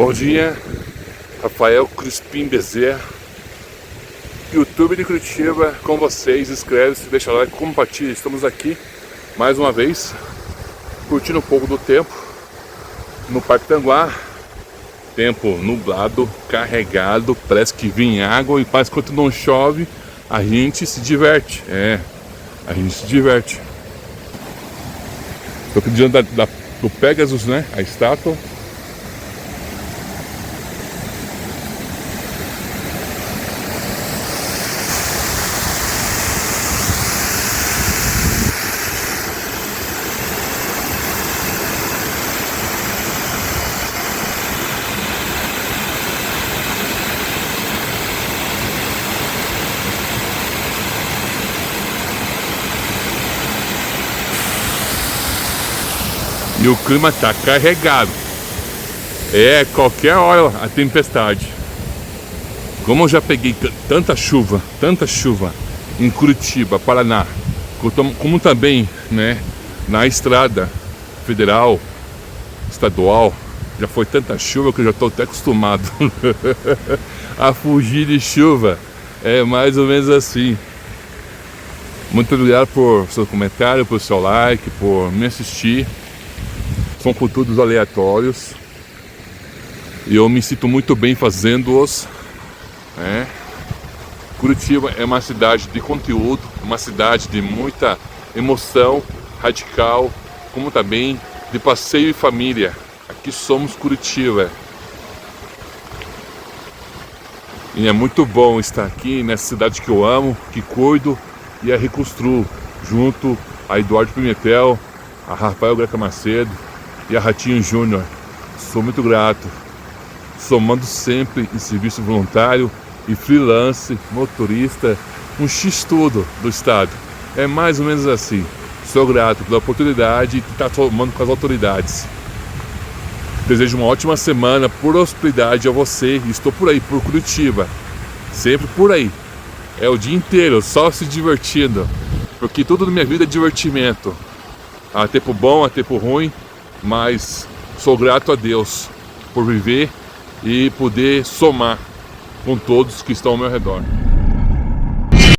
Bom dia, Rafael Crispim Bezerra, YouTube de Curitiba, com vocês. Inscreve-se, deixa like, compartilha. Estamos aqui mais uma vez, curtindo um pouco do tempo no Parque Tanguá. Tempo nublado, carregado, parece que vem água e parece que quando não chove a gente se diverte. A gente se diverte. Estou aqui diante do Pegasus, né? A estátua. E o clima tá carregado. Qualquer hora a tempestade. Como eu já peguei tanta chuva em Curitiba, Paraná, como também, né, na estrada federal, estadual, já foi tanta chuva que eu já estou até acostumado a fugir de chuva. É mais ou menos assim. Muito obrigado por seu comentário, por seu like, por me assistir. São conteúdos aleatórios e eu me sinto muito bem fazendo-os. Curitiba é uma cidade de conteúdo, uma cidade de muita emoção radical, como também de passeio e família. Aqui somos Curitiba. E é muito bom estar aqui nessa cidade que eu amo, que cuido e a reconstruo, junto a Eduardo Pimentel, a Rafael Greca Macedo e a Ratinho Júnior. Sou muito grato, somando sempre em serviço voluntário e freelance, motorista, um x-tudo do estado. É mais ou menos assim. Sou grato pela oportunidade de estar somando com as autoridades. Desejo uma ótima semana, prosperidade a você. Estou por aí, por Curitiba, sempre por aí. É o dia inteiro, só se divertindo, porque tudo na minha vida é divertimento. Há tempo bom, há tempo ruim, mas sou grato a Deus por viver e poder somar com todos que estão ao meu redor.